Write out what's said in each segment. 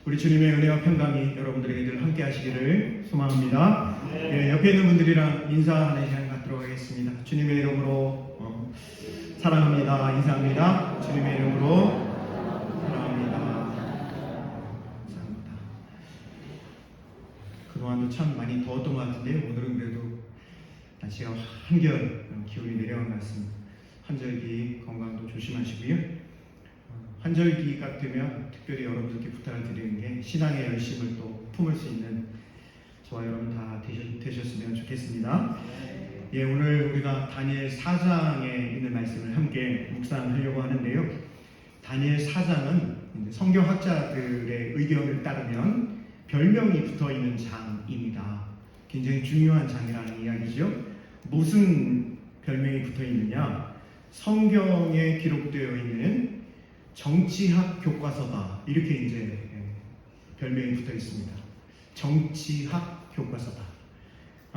우리 주님의 은혜와 평강이 여러분들에게 늘 함께 하시기를 소망합니다. 옆에 있는 분들이랑 인사하는 시간 갖도록 하겠습니다. 주님의 이름으로 사랑합니다. 인사합니다. 주님의 이름으로 사랑합니다. 감사합니다. 그동안도 참 많이 더웠던 것 같은데 오늘은 그래도 날씨가 한결 기온이 내려간 것 같습니다. 환절기 건강도 조심하시고요. 환절기가 되면 특별히 여러분들께 부탁을 드리는 게 신앙의 열심을 또 품을 수 있는 저와 여러분 다 되셨으면 좋겠습니다. 오늘 우리가 다니엘 4장에 있는 말씀을 함께 묵상하려고 하는데요. 다니엘 4장은 성경학자들의 의견을 따르면 별명이 붙어있는 장입니다. 굉장히 중요한 장이라는 이야기죠. 무슨 별명이 붙어있느냐? 성경에 기록되어 있는 정치학 교과서다. 이렇게 이제 별명이 붙어 있습니다. 정치학 교과서다.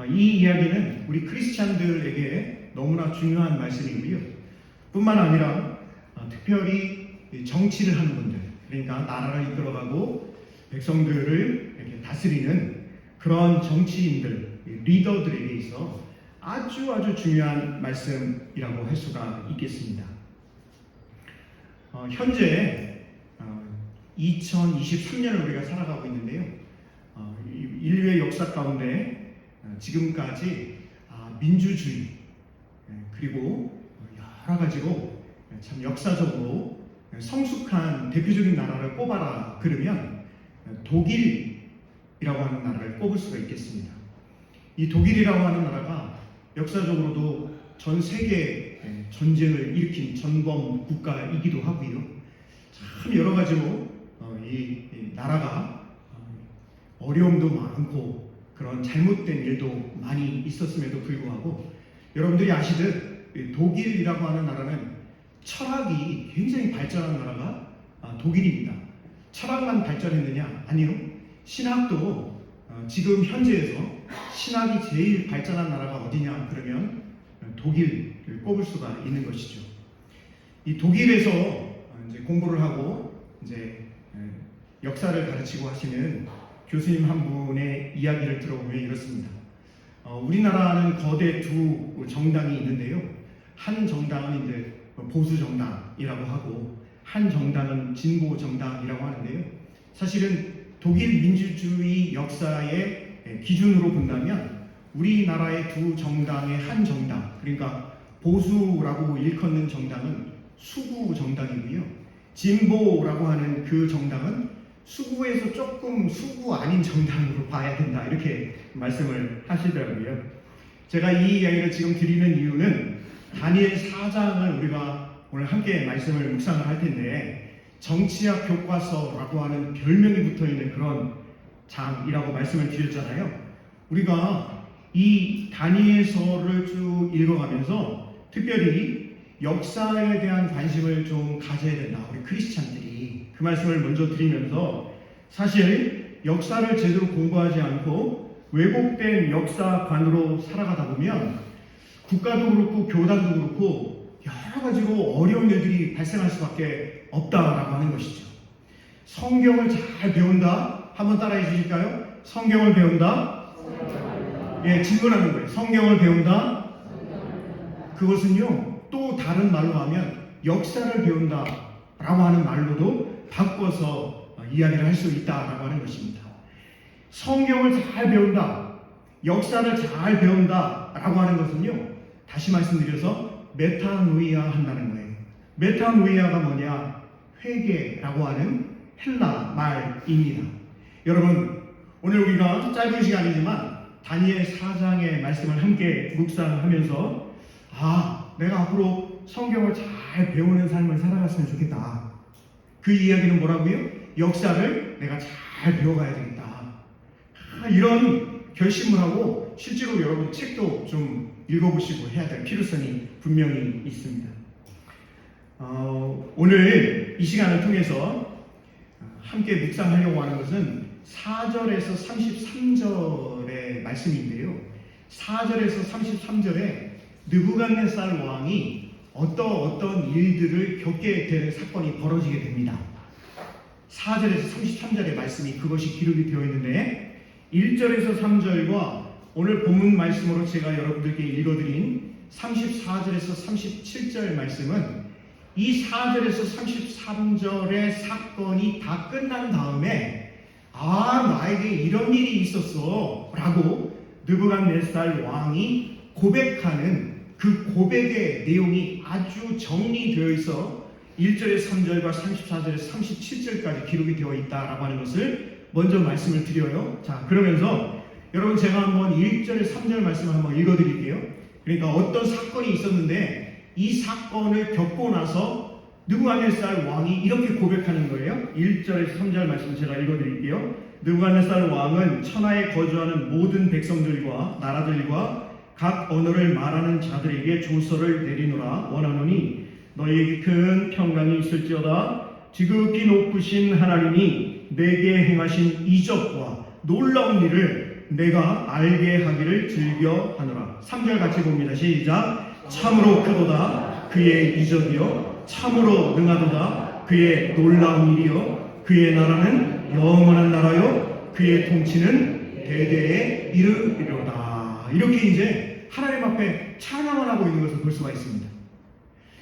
이 이야기는 우리 크리스찬들에게 너무나 중요한 말씀이고요. 뿐만 아니라 특별히 정치를 하는 분들, 그러니까 나라를 이끌어가고 백성들을 이렇게 다스리는 그런 정치인들, 리더들에게 있어 아주 중요한 말씀이라고 할 수가 있겠습니다. 현재 2023년을 우리가 살아가고 있는데요. 인류의 역사 가운데 지금까지 민주주의 그리고 여러 가지로 참 역사적으로 성숙한 대표적인 나라를 꼽아라 그러면 독일이라고 하는 나라를 꼽을 수가 있겠습니다. 이 독일이라고 하는 나라가 역사적으로도 전 세계 전쟁을 일으킨 전범 국가이기도 하고요. 참 여러 가지로 이 나라가 어려움도 많고 그런 잘못된 일도 많이 있었음에도 불구하고 여러분들이 아시듯 독일이라고 하는 나라는 철학이 굉장히 발전한 나라가 독일입니다. 철학만 발전했느냐? 아니요. 신학도 지금 현재에서 신학이 제일 발전한 나라가 어디냐? 그러면 독일을 꼽을 수가 있는 것이죠. 이 독일에서 이제 공부를 하고 이제 역사를 가르치고 하시는 교수님 한 분의 이야기를 들어보면 이렇습니다. 우리나라는 거대 두 정당이 있는데요. 한 정당은 이제 보수 정당이라고 하고 한 정당은 진보 정당이라고 하는데요. 사실은 독일 민주주의 역사의 기준으로 본다면 우리나라의 두 정당의 한 정당, 그러니까 보수라고 일컫는 정당은 수구 정당이고요. 진보라고 하는 그 정당은 수구에서 조금 수구 아닌 정당으로 봐야 된다. 이렇게 말씀을 하시더라고요. 제가 이 이야기를 지금 드리는 이유는 다니엘 4장을 우리가 오늘 함께 말씀을 묵상을 할 텐데 정치학 교과서라고 하는 별명이 붙어있는 그런 장이라고 말씀을 드렸잖아요. 우리가 이 다니엘서를 쭉 읽어가면서 특별히 역사에 대한 관심을 좀 가져야 된다. 우리 크리스찬들이 그 말씀을 먼저 드리면서 사실 역사를 제대로 공부하지 않고 왜곡된 역사관으로 살아가다 보면 국가도 그렇고 교단도 그렇고 여러 가지로 어려운 일들이 발생할 수밖에 없다라고 하는 것이죠. 성경을 잘 배운다. 한번 따라해 주실까요? 성경을 배운다. 질문하는 거예요. 성경을 배운다. 그것은요, 또 다른 말로 하면 역사를 배운다 라고 하는 말로도 바꿔서 이야기를 할 수 있다라고 하는 것입니다. 성경을 잘 배운다, 역사를 잘 배운다 라고 하는 것은요, 다시 말씀드려서 메타노이아 한다는 거예요. 메타노이아가 뭐냐? 회개라고 하는 헬라 말입니다. 여러분, 오늘 우리가 짧은 시간이지만 다니엘 4장의 말씀을 함께 묵상하면서 내가 앞으로 성경을 잘 배우는 삶을 살아갔으면 좋겠다. 그 이야기는 뭐라고요? 역사를 내가 잘 배워가야 되겠다. 이런 결심을 하고 실제로 여러분 책도 좀 읽어보시고 해야 될 필요성이 분명히 있습니다. 오늘 이 시간을 통해서 함께 묵상하려고 하는 것은 4절에서 33절의 말씀인데요. 4절에서 33절에 느부갓네살 왕이 어떤 일들을 겪게 되는 사건이 벌어지게 됩니다. 4절에서 33절의 말씀이 그것이 기록이 되어 있는데 1절에서 3절과 오늘 본문 말씀으로 제가 여러분들께 읽어드린 34절에서 37절 말씀은 이 4절에서 33절의 사건이 다 끝난 다음에 나에게 이런 일이 있었어 라고 느부갓네살 왕이 고백하는 그 고백의 내용이 아주 정리되어 있어 1절에서 3절과 34절에서 37절까지 기록이 되어 있다라고 하는 것을 먼저 말씀을 드려요. 자, 그러면서 여러분 제가 한번 1절에서 3절 말씀을 한번 읽어드릴게요. 그러니까 어떤 사건이 있었는데 이 사건을 겪고 나서 느부갓네살 왕이 이렇게 고백하는 거예요. 1절에서 3절 말씀 제가 읽어드릴게요. 느부갓네살 왕은 천하에 거주하는 모든 백성들과 나라들과 각 언어를 말하는 자들에게 조서를 내리노라 원하노니 너희에게 큰 평강이 있을지어다. 지극히 높으신 하나님이 내게 행하신 이적과 놀라운 일을 내가 알게 하기를 즐겨하노라. 3절 같이 봅니다. 시작. 참으로 크도다 그의 이적이요 참으로 능하도다 그의 놀라운 일이요 그의 나라는 영원한 나라요 그의 통치는 대대에 이르리로다. 이렇게 이제 하나님 앞에 찬양을 하고 있는 것을 볼 수가 있습니다.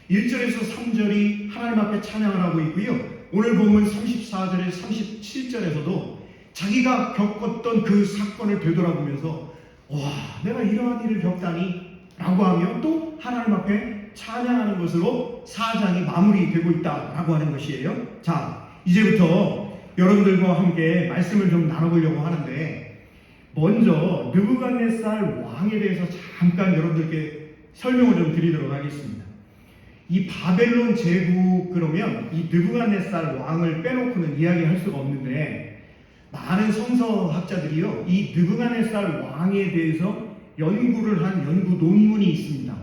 1절에서 3절이 하나님 앞에 찬양을 하고 있고요. 오늘 보면 34절에서 37절에서도 자기가 겪었던 그 사건을 되돌아보면서 와, 내가 이러한 일을 겪다니 라고 하며 또 하나님 앞에 찬양하는 것으로 4장이 마무리되고 있다라고 하는 것이에요. 자, 이제부터 여러분들과 함께 말씀을 좀 나눠보려고 하는데 먼저 느부갓네살 왕에 대해서 잠깐 여러분들께 설명을 좀 드리도록 하겠습니다. 이 바벨론 제국 그러면 이 느부갓네살 왕을 빼놓고는 이야기할 수가 없는데 많은 성서학자들이요 이 느부갓네살 왕에 대해서 연구를 한 연구 논문이 있습니다.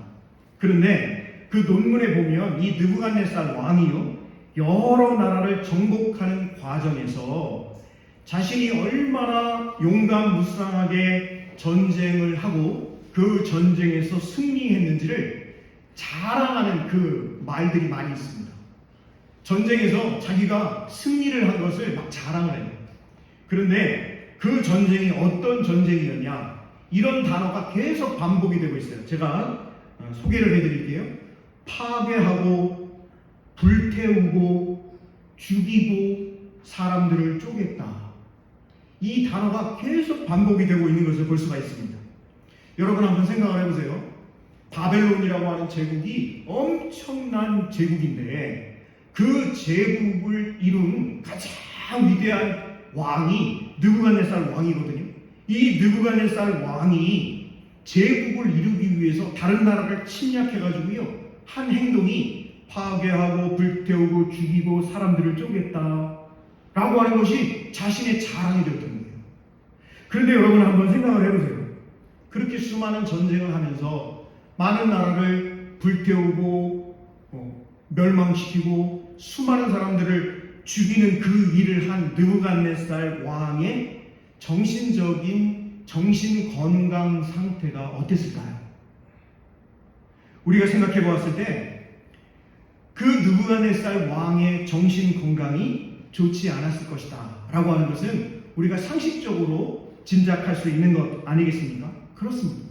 그런데 그 논문에 보면 이 느부갓네살 왕이요 여러 나라를 정복하는 과정에서 자신이 얼마나 용감무쌍하게 전쟁을 하고 그 전쟁에서 승리했는지를 자랑하는 그 말들이 많이 있습니다. 전쟁에서 자기가 승리를 한 것을 막 자랑을 해요. 그런데 그 전쟁이 어떤 전쟁이었냐 이런 단어가 계속 반복이 되고 있어요. 제가 소개를 해드릴게요. 파괴하고 불태우고 죽이고 사람들을 쪼갰다. 이 단어가 계속 반복이 되고 있는 것을 볼 수가 있습니다. 여러분 한번 생각을 해보세요. 바벨론이라고 하는 제국이 엄청난 제국인데 그 제국을 이룬 가장 위대한 왕이 느부갓네살 왕이거든요. 이 느부갓네살 왕이 제국을 이루기 위해서 다른 나라를 침략해가지고요 한 행동이 파괴하고 불태우고 죽이고 사람들을 쪼갰다 라고 하는 것이 자신의 자랑이 되었던 거예요. 그런데 여러분 한번 생각을 해보세요. 그렇게 수많은 전쟁을 하면서 많은 나라를 불태우고 멸망시키고 수많은 사람들을 죽이는 그 일을 한 느부갓네살 왕의 정신적인 정신 건강 상태가 어땠을까요? 우리가 생각해 보았을 때 그 느부갓네살 왕의 정신 건강이 좋지 않았을 것이다 라고 하는 것은 우리가 상식적으로 짐작할 수 있는 것 아니겠습니까? 그렇습니다.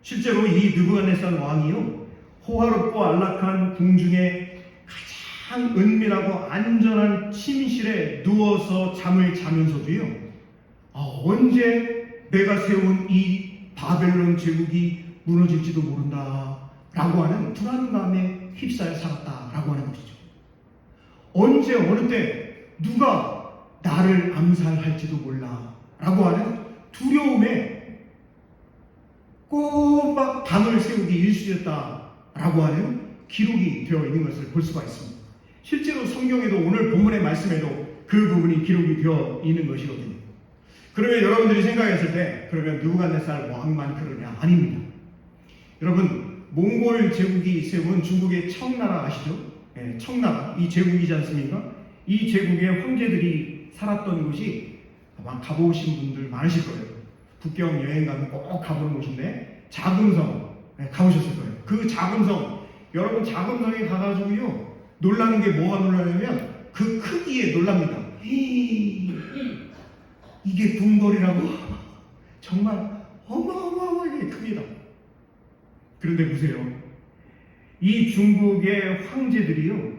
실제로 이 느부갓네살 왕이요 호화롭고 안락한 궁중에 가장 은밀하고 안전한 침실에 누워서 잠을 자면서도요 언제 내가 세운 이 바벨론 제국이 무너질지도 모른다 라고 하는 불안감에 휩싸여 살았다라고 하는 것이죠. 언제 어느 때 누가 나를 암살할지도 몰라 라고 하는 두려움에 꼬박 밤을 세우기 일쑤였다라고 하는 기록이 되어 있는 것을 볼 수가 있습니다. 실제로 성경에도 오늘 본문의 말씀에도 그 부분이 기록이 되어 있는 것이거든요. 그러면 여러분들이 생각했을 때 그러면 느부갓네살 왕만 그러냐? 아닙니다. 여러분 몽골 제국이 세운 중국의 청나라 아시죠? 네, 청나라 이 제국이지 않습니까? 이 제국의 황제들이 살았던 곳이 아마 가보신 분들 많으실 거예요. 북경 여행 가면 꼭 가보는 곳인데 자금성 가보셨을 거예요. 그 자금성 여러분 자금성에 가가지고요 놀라는 게 뭐가 놀라냐면 그 크기에 놀랍니다. 이게 궁궐이라고? 정말 어마어마하게 큽니다. 그런데 보세요. 이 중국의 황제들이요,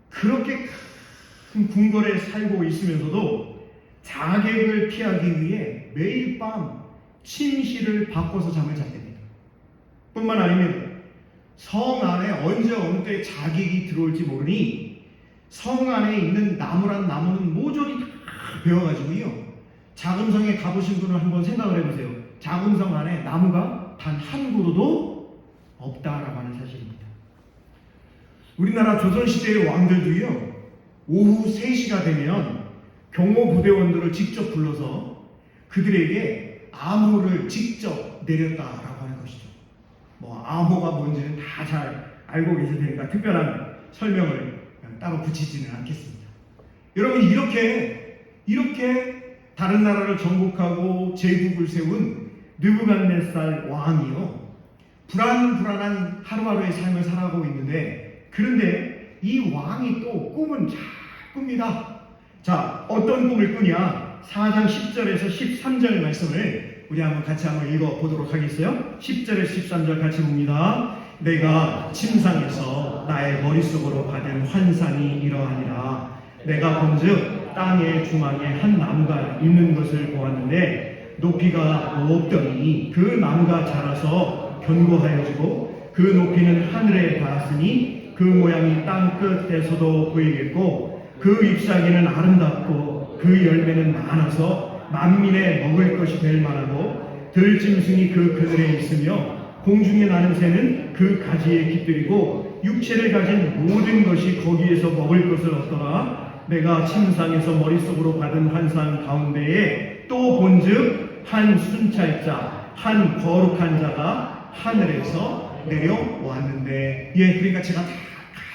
그렇게 큰 궁궐에 살고 있으면서도 자객을 피하기 위해 매일 밤 침실을 바꿔서 잠을 잤답니다. 뿐만 아닙니다. 성 안에 언제 어느 때 자객이 들어올지 모르니 성 안에 있는 나무란 나무는 모조리 다 베어가지고요, 자금성에 가보신 분은 한번 생각을 해보세요. 자금성 안에 나무가 단 한 그루도 없다라고 하는 사실입니다. 우리나라 조선시대의 왕들도요, 오후 3시가 되면 경호부대원들을 직접 불러서 그들에게 암호를 직접 내렸다라고 하는 것이죠. 뭐 암호가 뭔지는 다 잘 알고 계실 테니까 특별한 설명을 따로 붙이지는 않겠습니다. 여러분, 이렇게 다른 나라를 정복하고 제국을 세운 느부갓네살 왕이요, 불안불안한 하루하루의 삶을 살아가고 있는데, 그런데 이 왕이 또 꿈은 잘 꿉니다. 자, 어떤 꿈을 꾸냐? 4장 10절에서 13절 말씀을 우리 같이 한번 읽어보도록 하겠어요. 10절에서 13절 같이 봅니다. 내가 침상에서 나의 머릿속으로 받은 환상이 이러하니라. 내가 본즉 땅의 중앙에 한 나무가 있는 것을 보았는데 높이가 5억더니 그 나무가 자라서 견고하여지고 그 높이는 하늘에 닿았으니 그 모양이 땅 끝에서도 보이겠고 그 잎사귀는 아름답고 그 열매는 많아서 만민의 먹을 것이 될 만하고 들짐승이 그 그늘에 있으며 공중에 나는 새는 그 가지에 깃들이고 육체를 가진 모든 것이 거기에서 먹을 것을 얻더라. 내가 침상에서 머릿속으로 받은 환상 가운데에 또 본즉 한 순찰자, 한 거룩한 자가 하늘에서 내려왔는데, 그러니까 제가 다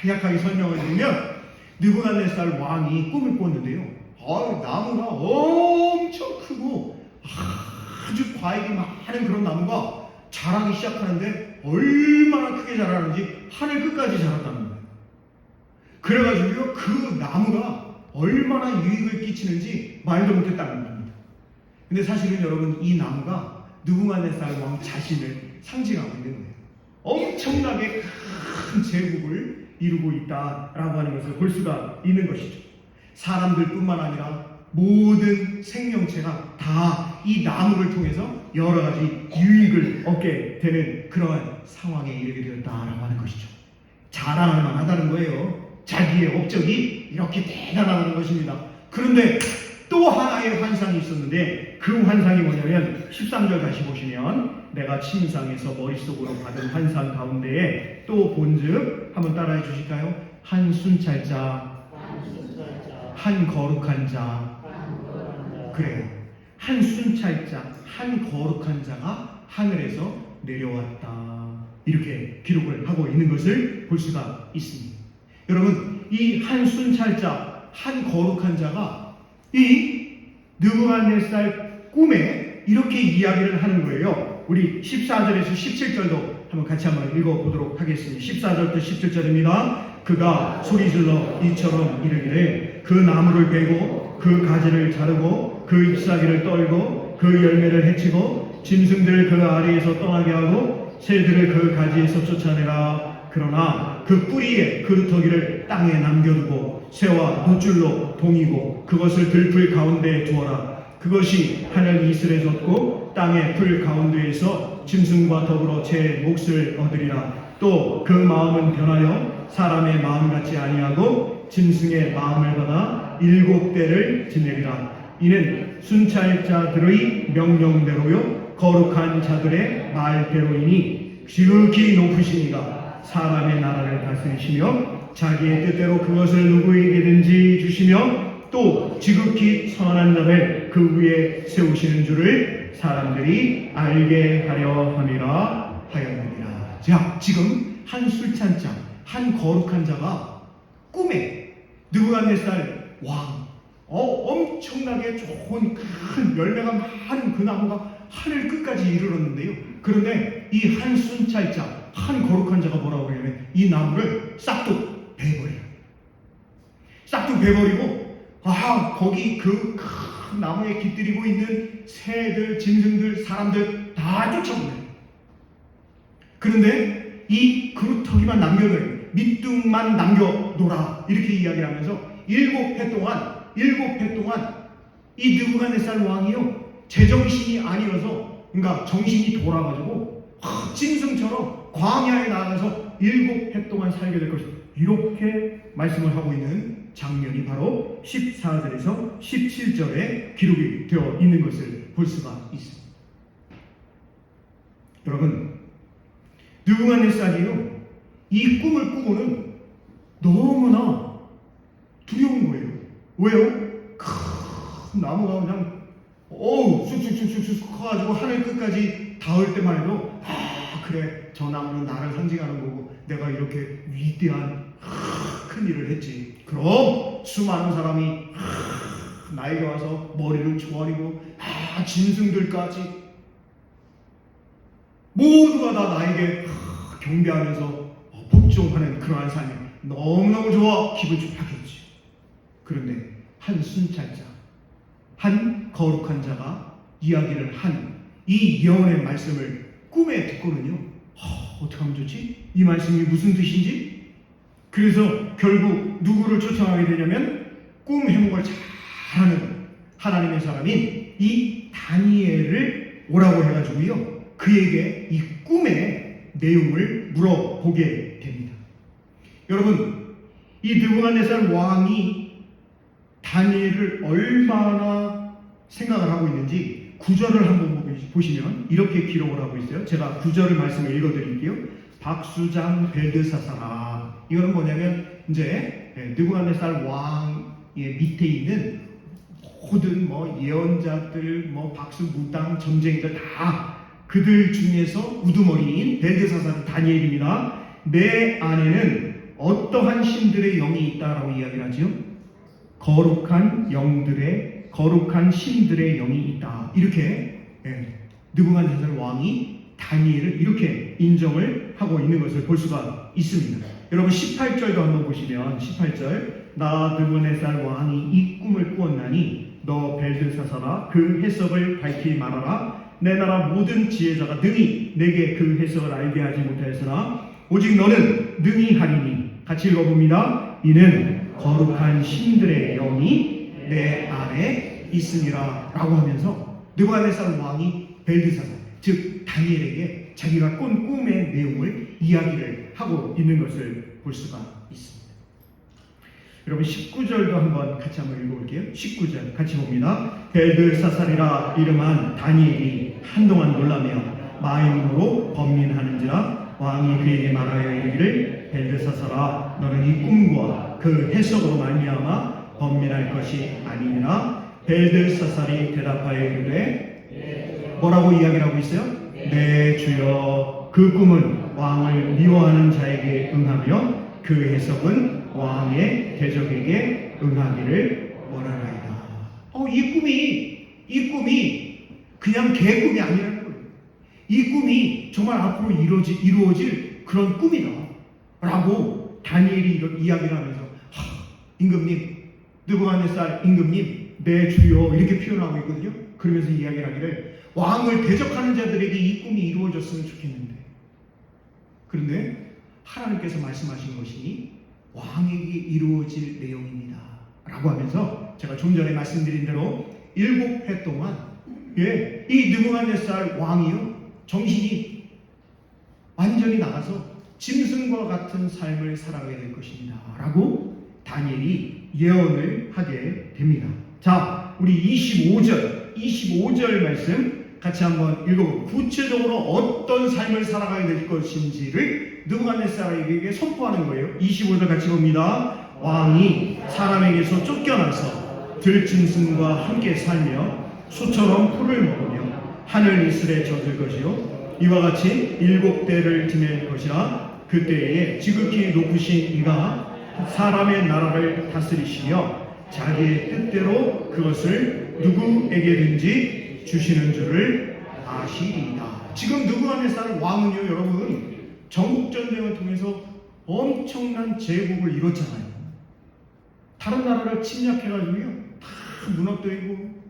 간략하게 설명을 드리면, 느부갓네살 왕이 꿈을 꿨는데요, 나무가 엄청 크고 아주 과액이 많은 그런 나무가 자라기 시작하는데 얼마나 크게 자라는지 하늘 끝까지 자랐다는 거예요. 그래가지고요, 그 나무가 얼마나 유익을 끼치는지 말도 못했다는 겁니다. 근데 사실은 여러분, 이 나무가 느부갓네살 왕 자신을 상징하고 있는 거예요. 엄청나게 큰 제국을 이루고 있다라고 하는 것을 볼 수가 있는 것이죠. 사람들뿐만 아니라 모든 생명체가 다 이 나무를 통해서 여러 가지 유익을 얻게 되는 그러한 상황에 이르게 되었다라고 하는 것이죠. 자랑할 만하다는 거예요. 자기의 업적이 이렇게 대단하다는 것입니다. 그런데 또 하나의 환상이 있었는데, 그 환상이 뭐냐면 13절 다시 보시면, 내가 침상에서 머릿속으로 받은 환상 가운데에 또 본즉, 한번 따라해 주실까요? 한 순찰자, 한 거룩한 자. 그래요. 한 순찰자, 한 거룩한 자가 하늘에서 내려왔다. 이렇게 기록을 하고 있는 것을 볼 수가 있습니다. 여러분, 이 한 순찰자, 한 거룩한 자가 이 느부갓네살 꿈에 이렇게 이야기를 하는 거예요. 우리 14절에서 17절도 한번 같이 한번 읽어보도록 하겠습니다. 14절부터 17절입니다. 그가 소리질러 이처럼 이르기를 그 나무를 베고 그 가지를 자르고 그 잎사귀를 떨고 그 열매를 해치고 짐승들을 그 아래에서 떠나게 하고 새들을 그 가지에서 쫓아내라. 그러나 그 뿌리에 그루터기를 땅에 남겨두고 새와 노줄로 동이고 그것을 들풀 가운데에 두어라. 그것이 하늘 이슬에 젖고 땅의 풀 가운데에서 짐승과 더불어 제 몫을 얻으리라. 또 그 마음은 변하여 사람의 마음 같지 아니하고 짐승의 마음을 받아 7대를 지내리라. 이는 순찰자들의 명령대로요 거룩한 자들의 말대로이니 지극히 높으시니가 사람의 나라를 다스리시며 자기의 뜻대로 그것을 누구에게든지 주시며 또 지극히 선한 자를 그 위에 세우시는 줄을 사람들이 알게 하려 함이라 하였느니라. 자, 지금 한 순찰자, 한 거룩한 자가 꿈에 느부갓네살 왕, 엄청나게 좋은 큰 열매가 많은 그 나무가 하늘 끝까지 이르렀는데요. 그런데 이 한 순찰자, 한 거룩한 자가 뭐라고 그러냐면 이 나무를 싹둑 베버려요. 싹둑 베버리고 거기 그 큰 나무에 깃들이고 있는 새들, 짐승들, 사람들 다 쫓아보내요. 그런데 이 그루터기만 남겨둬요. 밑둥만 남겨놓으라 이렇게 이야기를 하면서 7해 동안 이 느부갓네살 왕이요 제정신이 아니어서, 그러니까 정신이 돌아가지고 짐승처럼 광야에 나가서 7해 동안 살게 될 것이다, 이렇게 말씀을 하고 있는 장면이 바로 14절에서 17절에 기록이 되어 있는 것을 볼 수가 있습니다. 여러분, 느부갓네살이요 이 꿈을 꾸고는 너무나 두려운 거예요. 왜요? 큰 나무가 그냥 쑥쑥쑥쑥 커가지고 하늘 끝까지 닿을 때만 해도 그래, 저 나무는 나를 상징하는 거고 내가 이렇게 위대한 큰 일을 했지. 그럼 수많은 사람이 나에게 와서 머리를 조아리고 짐승들까지 모두가 다 나에게 경배하면서 복종하는 그러한 삶이 너무너무 좋아, 기분 좋겠지. 그런데 한 순찰자, 한 거룩한 자가 이야기를 한 이 예언의 말씀을 꿈에 듣고는요, 어떻게 하면 좋지? 이 말씀이 무슨 뜻인지? 그래서 결국 누구를 초청하게 되냐면 꿈 해몽을 잘하는 하나님의 사람인 이 다니엘을 오라고 해가지고요 그에게 이 꿈의 내용을 물어보게 됩니다. 여러분, 이 느부갓네살 왕이 다니엘을 얼마나 생각을 하고 있는지 9절을 한번 보시면 이렇게 기록을 하고 있어요. 제가 9절을 말씀을 읽어드릴게요. 박수장 벨드사사라. 이거는 뭐냐면 이제 느부갓네살 왕의 밑에 있는 모든 예언자들, 박수무당, 점쟁이들 다 그들 중에서 우두머리인 벨드사사 다니엘입니다. 내 안에는 어떠한 신들의 영이 있다라고 이야기를 하죠. 거룩한 신들의 영이 있다. 이렇게 느부갓네살 왕이 다니엘을 이렇게 인정을 하고 있는 것을 볼 수가 있습니다. 여러분 18절도 한번 보시면 18절, 나 느부갓네살 왕이 이 꿈을 꾸었나니 너 벨드사사라 그 해석을 밝히 말하라. 내 나라 모든 지혜자가 능히 내게 그 해석을 알게 하지 못하였으나 오직 너는 능히 하리니. 같이 읽어봅니다. 이는 거룩한 신들의 영이 내 안에 있으니라 라고 하면서 느부갓네살 왕이 벨드사사, 즉 다니엘에게 자기가 꾼 꿈의 내용을 이야기를 하고 있는 것을 볼 수가 있습니다. 여러분 19절도 한번 같이 한번 읽어볼게요. 19절 같이 봅니다. 벨드사살이라 이름한 다니엘이 한동안 놀라며 마음으로 번민하는지라 왕이 그에게 말하여 이르기를 벨드사살아 너는 이 꿈과 그 해석으로 말미암아 번민할 것이 아니니라. 벨드사살이 대답하여 이르되 뭐라고 이야기를 하고 있어요? 네 주여, 그 꿈은 왕을 미워하는 자에게 응하며 그 해석은 왕의 대적에게 응하기를 원하나이다. 이 꿈이 그냥 개꿈이 아니라는 거예요. 이 꿈이 정말 앞으로 이루어질 그런 꿈이다 라고 다니엘이 이야기를 하면서 임금님, 느부갓네살 임금님, 내 주여 이렇게 표현하고 있거든요. 그러면서 이야기를 하기를 왕을 대적하는 자들에게 이 꿈이 이루어졌으면 좋겠는데, 그런데 하나님께서 말씀하신 것이 왕에게 이루어질 내용입니다 라고 하면서 제가 좀 전에 말씀드린 대로 7해 동안 이 느부갓네살 왕이요 정신이 완전히 나가서 짐승과 같은 삶을 살아가게 될 것입니다 라고 다니엘이 예언을 하게 됩니다. 자, 우리 25절 말씀 같이 한번 읽어보고 구체적으로 어떤 삶을 살아가게 될 것인지를 느부갓네살에게 선포하는 거예요. 25절 같이 봅니다. 왕이 사람에게서 쫓겨나서 들짐승과 함께 살며 소처럼 풀을 먹으며 하늘 이슬에 젖을 것이요 이와 같이 7대를 지낼 것이라. 그때에 지극히 높으신 이가 사람의 나라를 다스리시며 자기의 뜻대로 그것을 누구에게든지 주시는 줄을 아시리이다. 지금 느부갓네살 왕은요 여러분 전국전쟁을 통해서 엄청난 제국을 이뤘잖아요. 다른 나라를 침략해가지고요, 다 무너뜨리고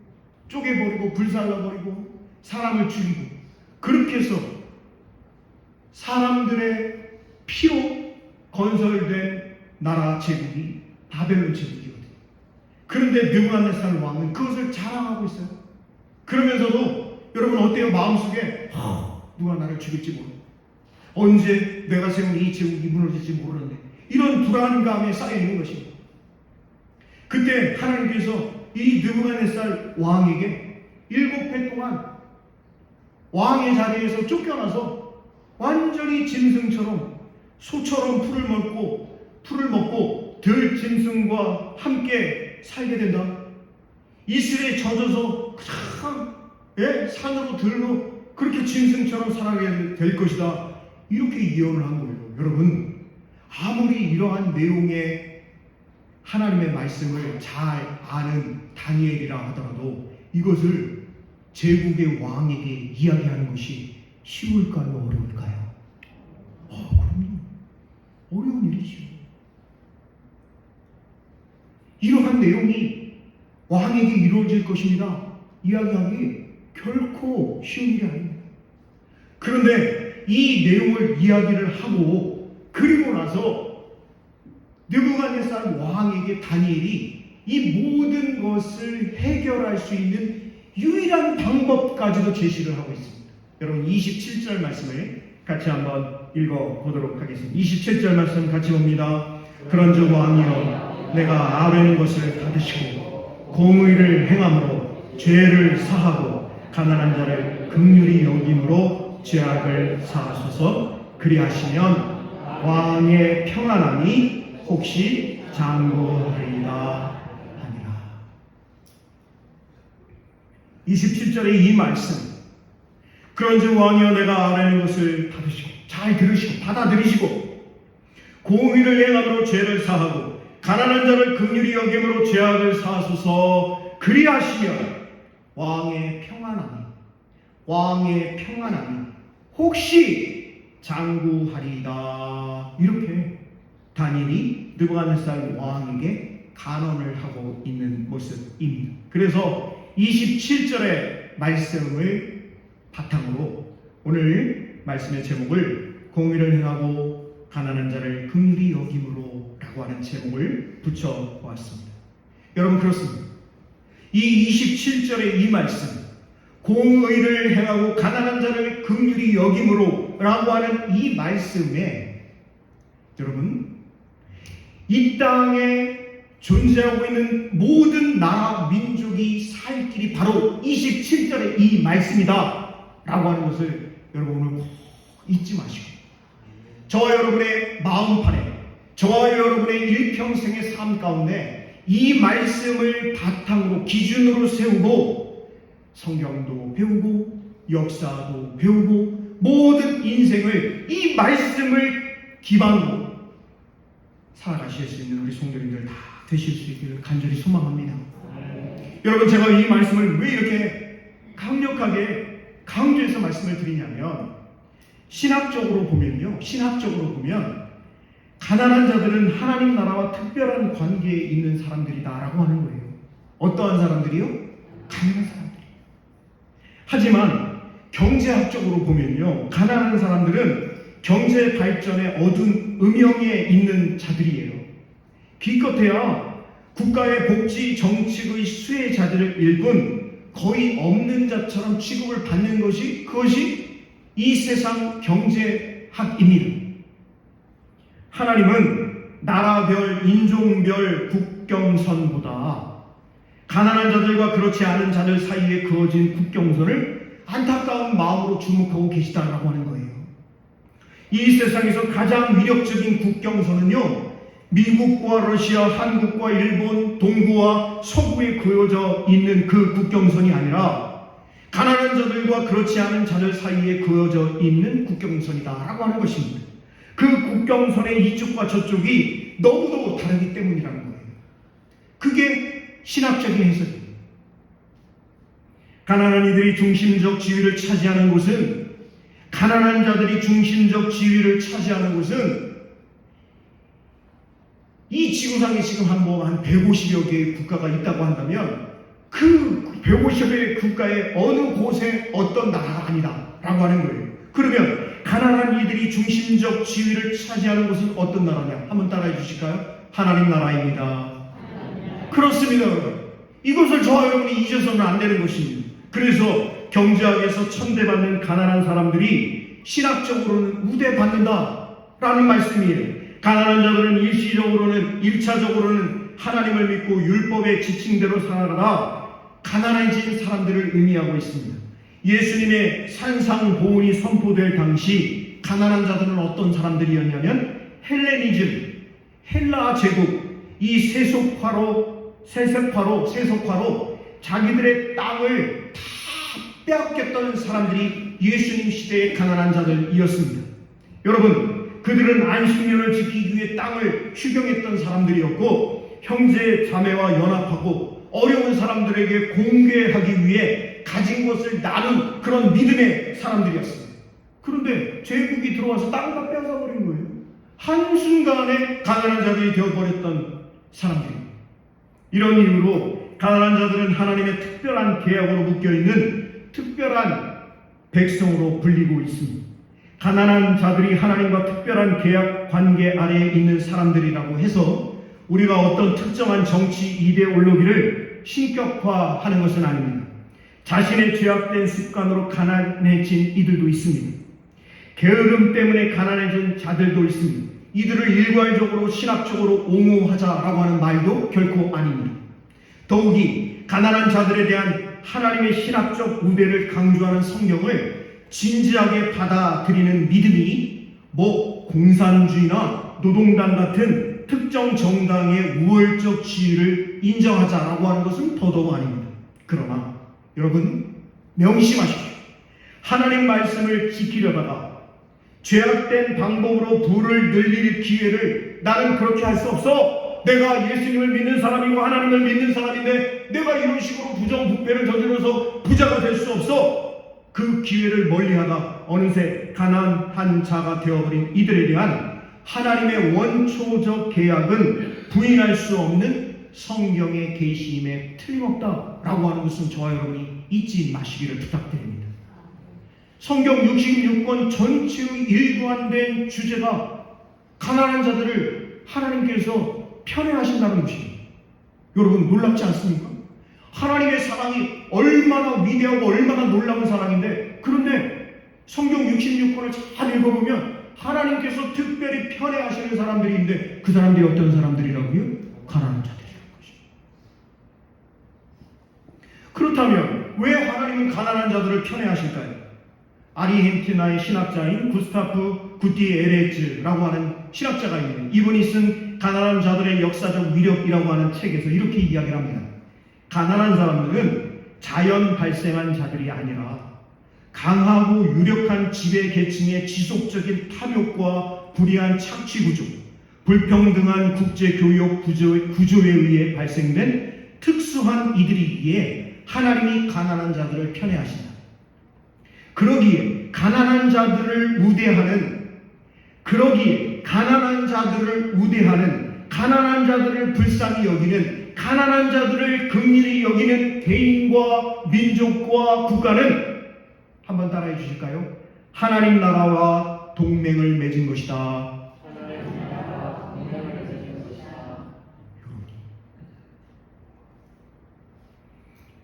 쪼개버리고 불살라버리고 사람을 죽이고, 그렇게 해서 사람들의 피로 건설된 나라 제국이 바벨론 제국이거든요. 그런데 느부갓네살 왕은 그것을 자랑하고 있어요. 그러면서도 여러분 어때요? 마음속에 누가 나를 죽일지 모르고, 언제 내가 세운 이 제국이 무너질지 모르는데, 이런 불안감에 쌓여 있는 것입니다. 그때 하나님께서 이 느부갓네살 왕에게 7해 동안 왕의 자리에서 쫓겨나서 완전히 짐승처럼 소처럼 풀을 먹고 들 짐승과 함께 살게 된다. 이슬에 젖어서 그냥 산으로 들로 그렇게 짐승처럼 살아가게 될 것이다. 이렇게 예언을 한 거예요. 여러분, 아무리 이러한 내용의 하나님의 말씀을 잘 아는 다니엘이라 하더라도 이것을 제국의 왕에게 이야기하는 것이 쉬울까요? 어려울까요? 그럼요. 어려운 일이죠. 이러한 내용이 왕에게 이루어질 것입니다. 이야기하기 결코 쉬운 일이 아닙니다. 그런데 이 내용을 이야기를 하고 그리고 나서 느부갓네살 왕에게 다니엘이 이 모든 것을 해결할 수 있는 유일한 방법까지도 제시를 하고 있습니다. 여러분 27절 말씀을 같이 한번 읽어보도록 하겠습니다. 27절 말씀 같이 봅니다. 그런즉 왕이여, 내가 아뢰는 것을 받으시고 공의를 행함으로 죄를 사하고 가난한 자를 긍휼히 여김으로 죄악을 사하소서. 그리하시면 왕의 평안함이 혹시 장구하리라 하니라. 27절의 이 말씀, 그런즉 왕이여, 내가 아뢰는 것을 받으시고, 잘 들으시고 받아들이시고 공의를 행함으로 죄를 사하고 가난한 자를 긍휼히 여김으로 죄악을 사하소서. 그리하시면 왕의 평안함이 혹시 장구하리다. 이렇게 다니엘이 느부갓네살 왕에게 간언을 하고 있는 모습입니다. 그래서 27절의 말씀을 바탕으로 오늘 말씀의 제목을 공의를 행하고 가난한 자를 긍휼히 여김으로 라고 하는 제목을 붙여보았습니다. 여러분, 그렇습니다. 이 27절의 이 말씀, 공의를 행하고 가난한 자를 긍휼히 여김으로 라고 하는 이 말씀에 여러분, 이 땅에 존재하고 있는 모든 나라 민족이 살 길이 바로 27절의 이 말씀이다 라고 하는 것을 여러분 오늘 꼭 잊지 마시고, 저와 여러분의 마음판에, 저와 여러분의 일평생의 삶 가운데 이 말씀을 바탕으로 기준으로 세우고 성경도 배우고 역사도 배우고 모든 인생을 이 말씀을 기반으로 살아가실 수 있는 우리 성도님들 다 되실 수 있기를 간절히 소망합니다. 여러분, 제가 이 말씀을 왜 이렇게 강력하게 강조해서 말씀을 드리냐면, 신학적으로 보면 가난한 자들은 하나님 나라와 특별한 관계에 있는 사람들이다라고 하는 거예요. 어떠한 사람들이요? 가난한 사람들. 하지만 경제학적으로 보면요, 가난한 사람들은 경제 발전의 어두운 음영에 있는 자들이에요. 기껏해야 국가의 복지 정책의 수혜자들을 일군 거의 없는 자처럼 취급을 받는 것이, 그것이 이 세상 경제학입니다. 하나님은 나라별, 인종별 국경선보다 가난한 자들과 그렇지 않은 자들 사이에 그어진 국경선을 안타까운 마음으로 주목하고 계시다라고 하는 거예요. 이 세상에서 가장 위력적인 국경선은요, 미국과 러시아, 한국과 일본, 동부와 서부에 그어져 있는 그 국경선이 아니라 가난한 자들과 그렇지 않은 자들 사이에 그어져 있는 국경선이다라고 하는 것입니다. 그 국경선의 이쪽과 저쪽이 너무도 다르기 때문이라는 거예요. 그게 신학적인 해석입니다. 가난한 이들이 중심적 지위를 차지하는 곳은, 가난한 자들이 중심적 지위를 차지하는 곳은 이 지구상에 지금 한 150여 개의 국가가 있다고 한다면 그 150여 개의 국가의 어느 곳에 어떤 나라가 아니다 라고 하는 거예요. 그러면 가난한 이들이 중심적 지위를 차지하는 곳은 어떤 나라냐? 한번 따라해 주실까요? 하나님 나라입니다. 그렇습니다. 이것을 저와 여러분이 잊어서는 안 되는 것입니다. 그래서 경제학에서 천대받는 가난한 사람들이 신학적으로는 우대받는다라는 말씀이에요. 가난한 자들은 일시적으로는 1차적으로는 하나님을 믿고 율법의 지침대로 살아가다 가난해진 사람들을 의미하고 있습니다. 예수님의 산상보훈이 선포될 당시 가난한 자들은 어떤 사람들이었냐면 헬레니즘, 헬라 제국, 이 세속화로 자기들의 땅을 다 빼앗겼던 사람들이 예수님 시대의 가난한 자들이었습니다. 여러분, 그들은 안식년을 지키기 위해 땅을 휴경했던 사람들이었고 형제 자매와 연합하고 어려운 사람들에게 공개하기 위해 가진 것을 나눈 그런 믿음의 사람들이었습니다. 그런데 제국이 들어와서 땅을 다 빼앗아버린 거예요. 한순간에 가난한 자들이 되어버렸던 사람들입니다. 이런 이유로 가난한 자들은 하나님의 특별한 계약으로 묶여있는 특별한 백성으로 불리고 있습니다. 가난한 자들이 하나님과 특별한 계약 관계 아래에 있는 사람들이라고 해서 우리가 어떤 특정한 정치 이데올로기를 신격화하는 것은 아닙니다. 자신의 죄악된 습관으로 가난해진 이들도 있습니다. 게으름 때문에 가난해진 자들도 있습니다. 이들을 일괄적으로 신학적으로 옹호하자라고 하는 말도 결코 아닙니다. 더욱이 가난한 자들에 대한 하나님의 신학적 우대를 강조하는 성경을 진지하게 받아들이는 믿음이 공산주의나 노동당 같은 특정 정당의 우월적 지위를 인정하자라고 하는 것은 더더욱 아닙니다. 그러나 여러분 명심하십시오. 하나님 말씀을 지키려다가 죄악된 방법으로 부를 늘릴 기회를 나는 그렇게 할 수 없어. 내가 예수님을 믿는 사람이고 하나님을 믿는 사람인데 내가 이런 식으로 부정부패를 저질러서 부자가 될 수 없어. 그 기회를 멀리하다 어느새 가난한 자가 되어버린 이들에 대한 하나님의 원초적 계약은 부인할 수 없는 성경의 계시임에 틀림없다라고 하는 것은 저와 여러분이 잊지 마시기를 부탁드립니다. 성경 66권 전체의 일관된 주제가 가난한 자들을 하나님께서 편애하신다는 것입니다. 여러분 놀랍지 않습니까? 하나님의 사랑이 얼마나 위대하고 얼마나 놀라운 사랑인데, 그런데 성경 66권을 잘 읽어보면 하나님께서 특별히 편애하시는 사람들인데 그 사람들이 어떤 사람들이라고요? 가난한 자들이라는 것입니다. 그렇다면 왜 하나님은 가난한 자들을 편애하실까요? 아르헨티나의 신학자인 구스타프 구티에레즈라고 하는 신학자가 있는데, 이분이 쓴 가난한 자들의 역사적 위력이라고 하는 책에서 이렇게 이야기를 합니다. 가난한 사람들은 자연 발생한 자들이 아니라 강하고 유력한 지배 계층의 지속적인 탐욕과 불의한 착취구조, 불평등한 국제교역 구조에 의해 발생된 특수한 이들이기에 하나님이 가난한 자들을 편애하신다. 그러기에 가난한 자들을 우대하는, 가난한 자들을 불쌍히 여기는, 가난한 자들을 긍휼히 여기는 개인과 민족과 국가는 한번 따라해 주실까요? 하나님 나라와 동맹을 맺은 것이다.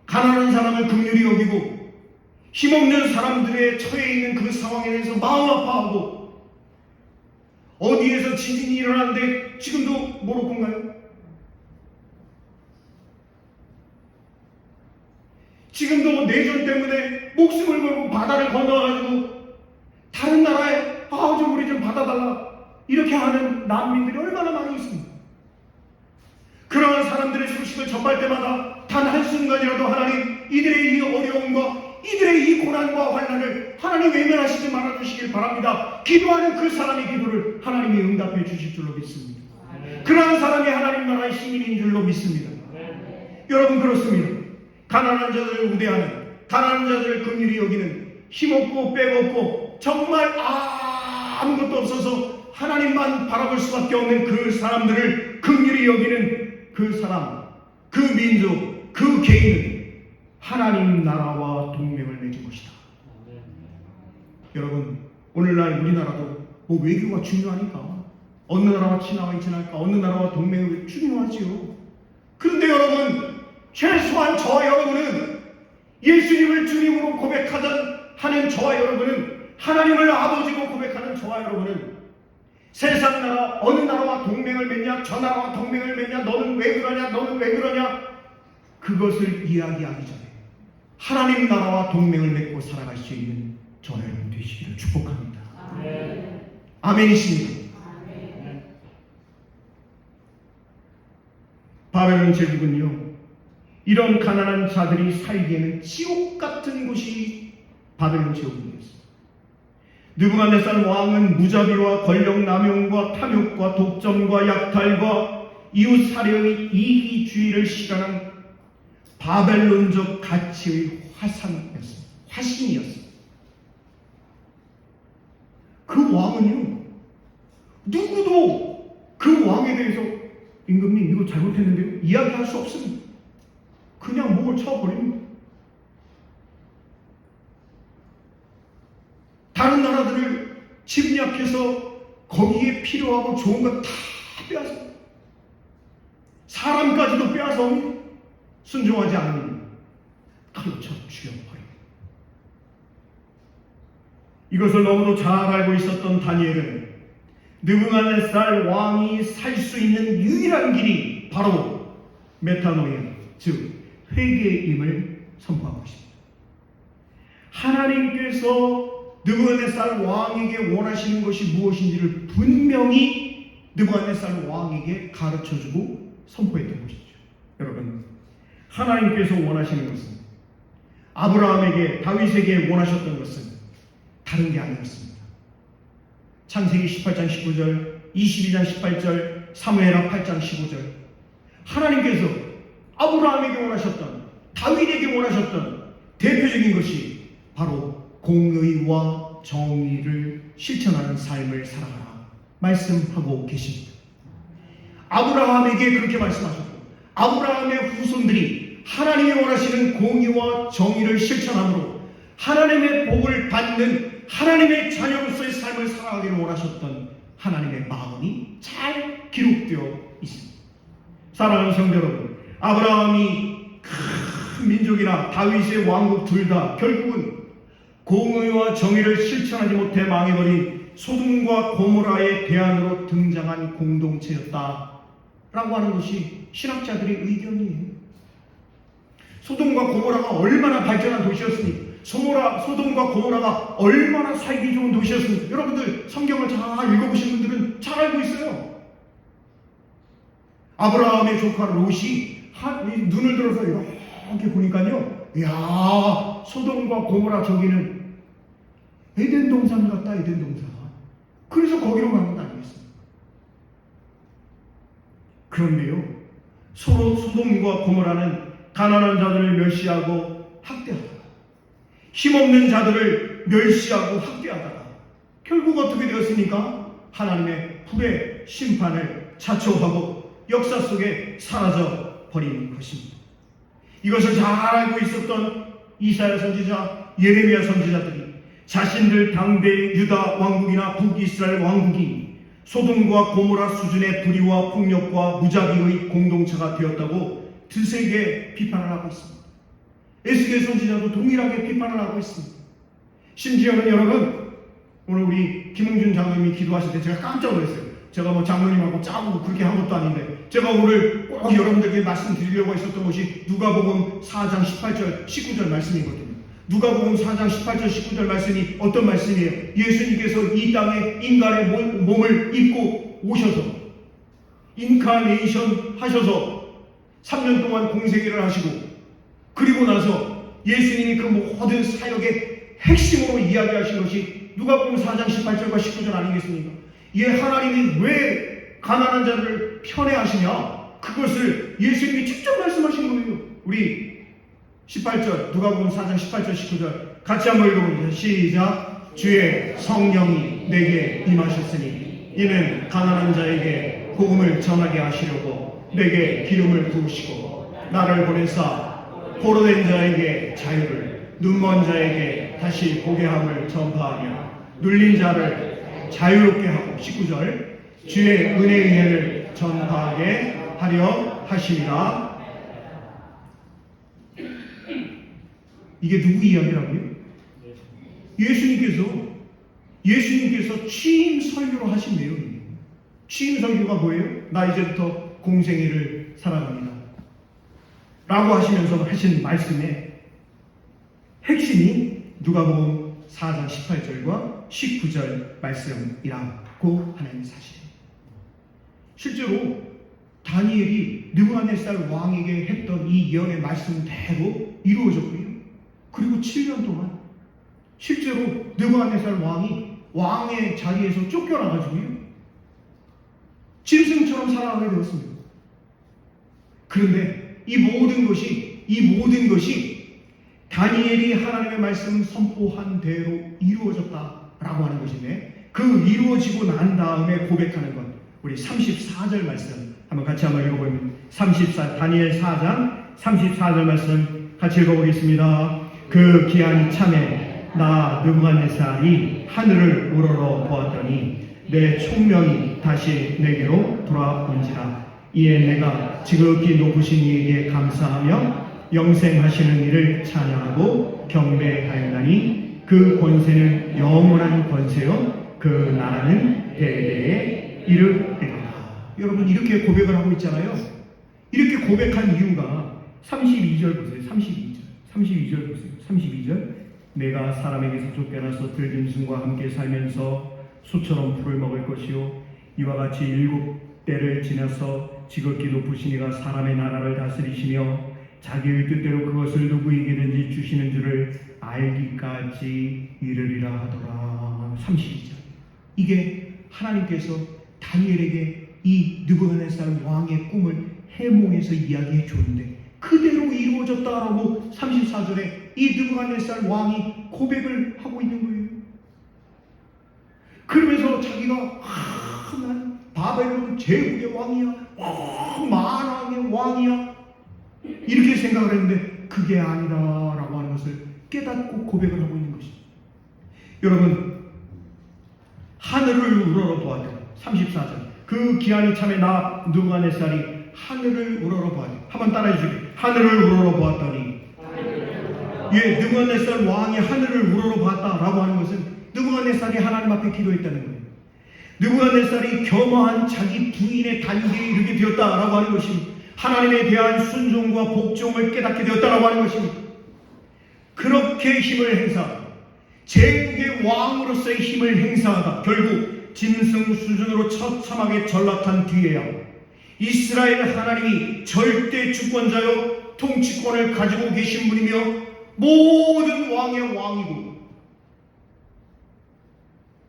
가난한 사람을 긍휼히 여기고 힘없는 사람들의 처해 있는 그 상황에 대해서 마음 아파하고, 어디에서 지진이 일어났는데 지금도 모로코인가요? 지금도 내전 때문에 목숨을 걸고 바다를 건너가지고 다른 나라에 좀 우리 좀 받아달라 이렇게 하는 난민들이 얼마나 많이 있습니다. 그러한 사람들의 소식을 접할 때마다 단 한순간이라도 하나님, 이들의 이 어려움과 이들의 이 고난과 환난을 하나님 외면하시지 말아주시길 바랍니다. 기도하는 그 사람의 기도를 하나님이 응답해 주실 줄로 믿습니다. 그러한 사람이 하나님 나라의 시민인 줄로 믿습니다. 여러분 그렇습니다. 가난한 자들을 우대하는, 가난한 자들을 긍휼히 여기는, 힘없고 빼없고 정말 아무것도 없어서 하나님만 바라볼 수밖에 없는 그 사람들을 긍휼히 여기는 그 사람, 그 민족, 그 개인은 하나님 나라와 동맹을 맺은 것이다. 여러분, 오늘날 우리나라도 뭐 외교가 중요하니까 어느 나라와 친하게 지낼까, 어느 나라와 동맹이 중요하지요. 그런데 여러분, 최소한 저와 여러분은 예수님을 주님으로 하는 저와 여러분은, 하나님을 아버지로 고백하는 저와 여러분은 세상 나라 어느 나라와 동맹을 맺냐, 저 나라와 동맹을 맺냐, 너는 왜 그러냐, 너는 왜 그러냐, 그것을 이야기하기 전에 하나님 나라와 동맹을 맺고 살아갈 수 있는 저와 여러분 되시기를 축복합니다. 아멘이십니다. 바벨론 제국은요, 이런 가난한 자들이 살기에는 지옥 같은 곳이 바벨론 제국이었습니다. 느부갓네살 왕은 무자비와 권력 남용과 탐욕과 독점과 약탈과 이웃 살해의 이기주의를 실현한 바벨론적 가치의 화신이었습니다. 그 왕은요, 누구도 그 왕에 대해서 임금님 이거 잘못했는데요? 이야기할 수 없습니다. 그냥 목을 쳐버립니다. 다른 나라들을 침략해서 거기에 필요하고 좋은 것 다 빼앗습니다. 사람까지도 빼앗아 순종하지 않으면 칼로 쳐 죽여버립니다. 이것을 너무도 잘 알고 있었던 다니엘은 느부갓네살 왕이 살 수 있는 유일한 길이 바로 메타노이아, 즉 회개임을 선포하고 있습니다. 하나님께서 느부갓네살 왕에게 원하시는 것이 무엇인지를 분명히 느부갓네살 왕에게 가르쳐주고 선포했던 것이죠. 여러분, 하나님께서 원하시는 것은, 아브라함에게, 다윗에게 원하셨던 것은 다른 게 아니었습니다. 창세기 18장 19절, 22장 18절, 사무엘하 8장 15절, 하나님께서 아브라함에게 원하셨던, 다윗에게 원하셨던 대표적인 것이 바로 공의와 정의를 실천하는 삶을 살아가라 말씀하고 계십니다. 아브라함에게 그렇게 말씀하셨고, 아브라함의 후손들이 하나님이 원하시는 공의와 정의를 실천함으로 하나님의 복을 받는 하나님의 자녀로서의 삶을 살아가기를 원하셨던 하나님의 마음이 잘 기록되어 있습니다. 사랑하는 성도 여러분, 아브라함이 큰 민족이나 다윗의 왕국 둘 다 결국은 공의와 정의를 실천하지 못해 망해버린 소돔과 고모라의 대안으로 등장한 공동체였다라고 하는 것이 신학자들의 의견이에요. 소돔과 고모라가 얼마나 발전한 도시였습니까? 소돔과 고모라가 얼마나 살기 좋은 도시였습니까? 여러분들 성경을 잘 읽어보신 분들은 잘 알고 있어요. 아브라함의 조카 롯이 눈을 들어서 이렇게 보니까요, 이야, 소돔과 고모라 저기는 에덴 동산 같다, 에덴 동산. 그래서 거기로 간 건 아니겠습니까? 그런데요, 서로 소돔과 고모라는 가난한 자들을 멸시하고 학대하다가, 힘없는 자들을 멸시하고 학대하다가 결국 어떻게 되었습니까? 하나님의 불의 심판을 자초하고 역사 속에 사라져 버린 것입니다. 이것을 잘 알고 있었던 이사야 선지자, 예레미야 선지자들이 자신들 당대 유다 왕국이나 북이스라엘 왕국이 소돔과 고모라 수준의 불의와 폭력과 무자비의 공동체가 되었다고 드세게 비판을 하고 있습니다. 에스겔 선지자도 동일하게 비판을 하고 있습니다. 심지어는 여러분, 오늘 우리 김웅준 장로님이 기도하실 때 제가 깜짝 놀랐어요. 제가 뭐 장로님하고 짜고 그렇게 한 것도 아닌데, 제가 오늘 꼭 여러분들에게 말씀드리려고 했었던 것이 누가복음 4장 18절 19절 말씀이거든요. 누가복음 4장 18절 19절 말씀이 어떤 말씀이에요? 예수님께서 이 땅에 인간의 몸을 입고 오셔서 인카네이션 하셔서 3년 동안 공생애를 하시고, 그리고 나서 예수님이 그 모든 사역의 핵심으로 이야기하신 것이 누가복음 4장 18절과 19절 아니겠습니까? 하나님이 왜 가난한 자를 편애하시냐? 그것을 예수님이 직접 말씀하신 거예요. 우리 18절, 누가복음 4장 18절 19절 같이 한번 읽어보겠습니다. 시작. 주의 성령이 내게 임하셨으니 이는 가난한 자에게 복음을 전하게 하시려고 내게 기름을 부으시고 나를 보내사 포로된 자에게 자유를, 눈먼 자에게 다시 보게 함을 전파하며 눌린 자를 자유롭게 하고 19절 주의 은혜의 은혜를 전파하게 하려 하십니다. 이게 누구 이야기라고요? 예수님께서 취임 설교로 하신 내용이에요. 취임 설교가 뭐예요? 나 이제부터 공생애를 살아갑니다 라고 하시면서 하신 말씀의 핵심이 누가복음 4장 18절과 19절 말씀이라고 하는 사실입니다. 실제로 다니엘이 느부갓네살 왕에게 했던 이 예언의 말씀대로 이루어졌고요. 그리고 7년 동안 실제로 느부갓네살 왕이 왕의 자리에서 쫓겨나가지고요 짐승처럼 살아가게 되었습니다. 그런데 이 모든 것이 다니엘이 하나님의 말씀 선포한 대로 이루어졌다라고 하는 것인데, 그 이루어지고 난 다음에 고백하는 것, 우리 34절 말씀 한번 읽어보면, 다니엘 4장 34절 말씀 같이 읽어보겠습니다. 그 기한이 참에 나 느부갓네살이 하늘을 우러러 보았더니 내 총명이 다시 내게로 돌아온지라. 이에 내가 지극히 높으신 이에게 감사하며 영생하시는 이를 찬양하고 경배하였나니 그 권세는 영원한 권세요 그 나라는 대대에 이르리라. 여러분, 이렇게 고백을 하고 있잖아요. 이렇게 고백한 이유가 32절 보세요. 32절 보세요. 32절 내가 사람에게서 쫓겨나서 들짐승과 함께 살면서 소처럼 풀을 먹을 것이요 이와 같이 7때를 지나서 지극히 높으신 이가 사람의 나라를 다스리시며 자기의 뜻대로 그것을 누구에게든지 주시는 줄을 알기까지 이르리라 하더라. 32절. 이게 하나님께서 다니엘에게 이 느부갓네살 왕의 꿈을 해몽해서 이야기해 줬는데 그대로 이루어졌다라고 34절에 이 느부갓네살 왕이 고백을 하고 있는 거예요. 그러면서 자기가 난 바벨론 제국의 왕이야, 만왕의 왕이야, 이렇게 생각을 했는데 그게 아니다라고 하는 것을 깨닫고 고백을 하고 있는 것입니다. 여러분, 하늘을 우러러 보았더니 34절 그 기한이 참에 나 느부갓네살이 하늘을 우러러 보았더니, 한번 따라해 주세요. 하늘을 우러러 보았더니, 느부갓네살 왕이 하늘을 우러러 보았다라고 하는 것은 느부갓네살이 하나님 앞에 기도했다는 거예요. 느부갓네살이 겸허한 자기 부인의 단계에 이르게 되었다라고 하는 것입니다. 하나님에 대한 순종과 복종을 깨닫게 되었다라고 하는 것입니다. 그렇게 힘을 행사하다, 제국의 왕으로서의 힘을 행사하다 결국 짐승 수준으로 처참하게 전락한 뒤에야 이스라엘 하나님이 절대 주권자요 통치권을 가지고 계신 분이며 모든 왕의 왕이고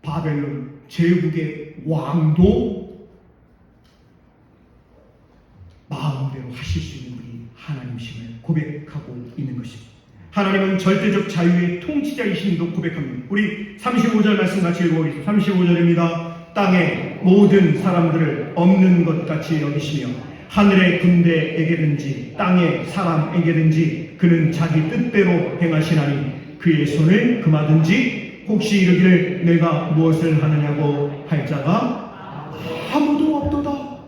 바벨론 제국의 왕도 마음대로 하실 수 있는 분이 하나님이심을 고백하고 있는 것입니다. 하나님은 절대적 자유의 통치자이심도 고백합니다. 우리 35절 말씀 같이 읽어보겠습니다. 35절입니다. 땅의 모든 사람들을 없는 것 같이 여기시며 하늘의 군대에게든지 땅의 사람에게든지 그는 자기 뜻대로 행하시나니 그의 손을 금하든지 혹시 이르기를 내가 무엇을 하느냐고 할 자가 아무도 없도다.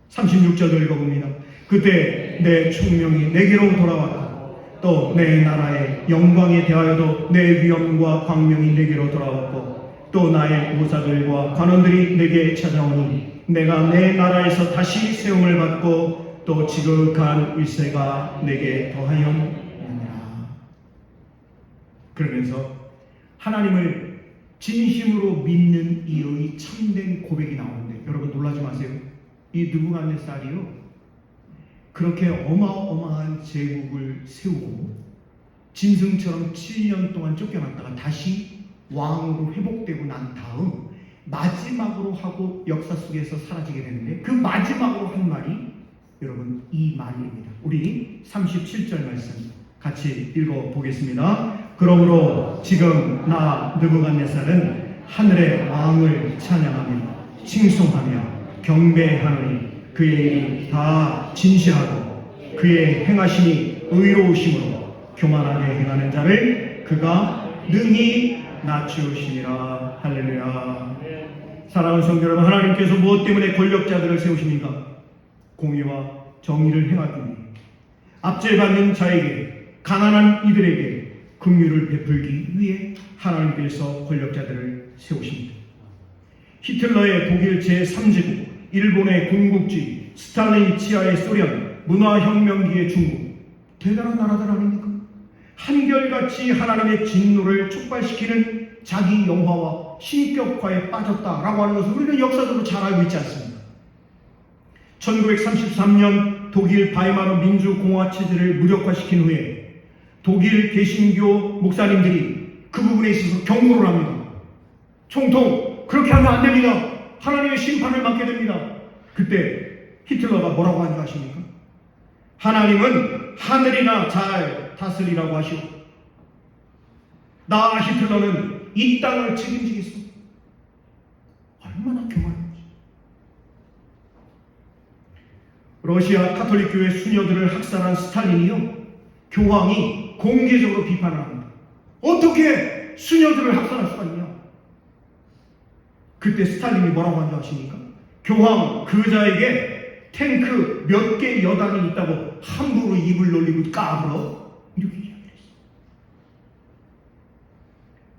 36절도 읽어봅니다. 그때 내 총명이 내게로 돌아왔다. 또 내 나라의 영광에 대하여도 내 위엄과 광명이 내게로 돌아왔고 또 나의 모사들과 관원들이 내게 찾아오니 내가 내 나라에서 다시 세움을 받고 또 지극한 일세가 내게 더하였느니라. 그러면서 하나님을 진심으로 믿는 이의 참된 고백이 나오는데, 여러분 놀라지 마세요. 이 느부갓네살이요 그렇게 어마어마한 제국을 세우고 짐승처럼 7년 동안 쫓겨났다가 다시 왕으로 회복되고 난 다음 마지막으로 하고 역사 속에서 사라지게 되는데, 그 마지막으로 한 말이 여러분 이 말입니다. 우리 37절 말씀 같이 읽어보겠습니다. 그러므로 지금 나 느부갓네살은 하늘의 왕을 찬양하며 칭송하며 경배하노니 그의 일이 다 진실하고 그의 행하심이 의로우심으로 교만하게 행하는 자를 그가 능히 낮추시니라. 할렐루야. 사랑하는 성도 여러분, 하나님께서 무엇 때문에 권력자들을 세우십니까? 공의와 정의를 행하기 위해, 압제받는 자에게, 가난한 이들에게 긍휼을 베풀기 위해 하나님께서 권력자들을 세우십니다. 히틀러의 독일 제3제국, 일본의 군국주의, 스탈린 치하의 소련, 문화혁명기의 중국, 대단한 나라들 아닙니까? 한결같이 하나님의 진노를 촉발시키는 자기 영화와 신격화에 빠졌다라고 하는 것을 우리는 역사적으로 잘 알고 있지 않습니까? 1933년 독일 바이마르 민주공화 체제를 무력화시킨 후에 독일 개신교 목사님들이 그 부분에 있어서 경고를 합니다. 총통, 그렇게 하면 안 됩니다. 하나님의 심판을 받게 됩니다. 그때 히틀러가 뭐라고 하는지 아십니까? 하나님은 하늘이나 잘 다스리라고 하시오. 나 히틀러는 이 땅을 책임지겠소. 얼마나 교만한지. 러시아 가톨릭 교회 수녀들을 학살한 스탈린이요, 교황이 공개적으로 비판을 합니다. 어떻게 수녀들을 학살할 수가 있냐? 그때 스탈린이 뭐라고 한지 아십니까? 교황 그자에게 탱크 몇 개 여단이 있다고 함부로 입을 놀리고 까불어? 이렇게 이야기했어요.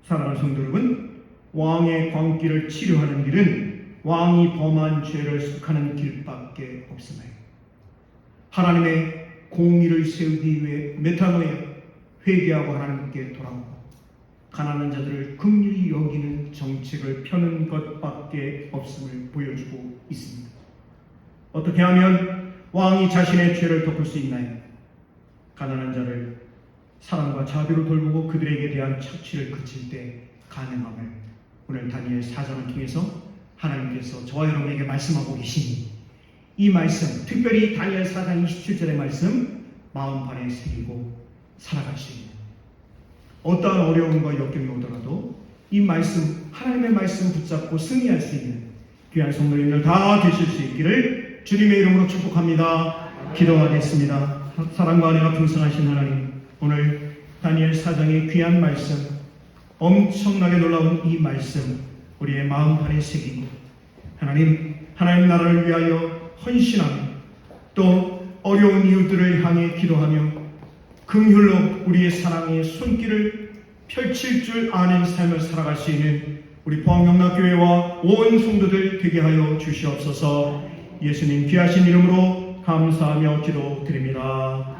사랑하는 성도 여러분, 왕의 광기를 치료하는 길은 왕이 범한 죄를 속하는 길밖에 없습니다. 하나님의 공의를 세우기 위해 메타노야, 회개하고 하나님께 돌아오고 가난한 자들을 긍휼히 여기는 정책을 펴는 것밖에 없음을 보여주고 있습니다. 어떻게 하면 왕이 자신의 죄를 덮을 수 있나요? 가난한 자를 사랑과 자비로 돌보고 그들에게 대한 착취를 그칠 때 가능함을 오늘 다니엘 4장을 통해서 하나님께서 저와 여러분에게 말씀하고 계시니, 이 말씀, 특별히 다니엘 4장 27절의 말씀 마음판에 새기고 살아갈 수 있는, 어떠한 어려움과 역경이 오더라도 이 말씀, 하나님의 말씀 붙잡고 승리할 수 있는 귀한 성도님들 다 되실 수 있기를 주님의 이름으로 축복합니다. 기도하겠습니다. 사랑과 은혜가 풍성하신 하나님, 오늘 다니엘 4장의 귀한 말씀, 엄청나게 놀라운 이 말씀 우리의 마음판에 새기고 하나님 나라를 위하여 헌신하며 또 어려운 이웃들을 향해 기도하며 긍휼로 우리의 사랑의 손길을 펼칠 줄 아는 삶을 살아갈 수 있는 우리 포항영락교회와 온 성도들 되게 하여 주시옵소서. 예수님 귀하신 이름으로 감사하며 기도드립니다.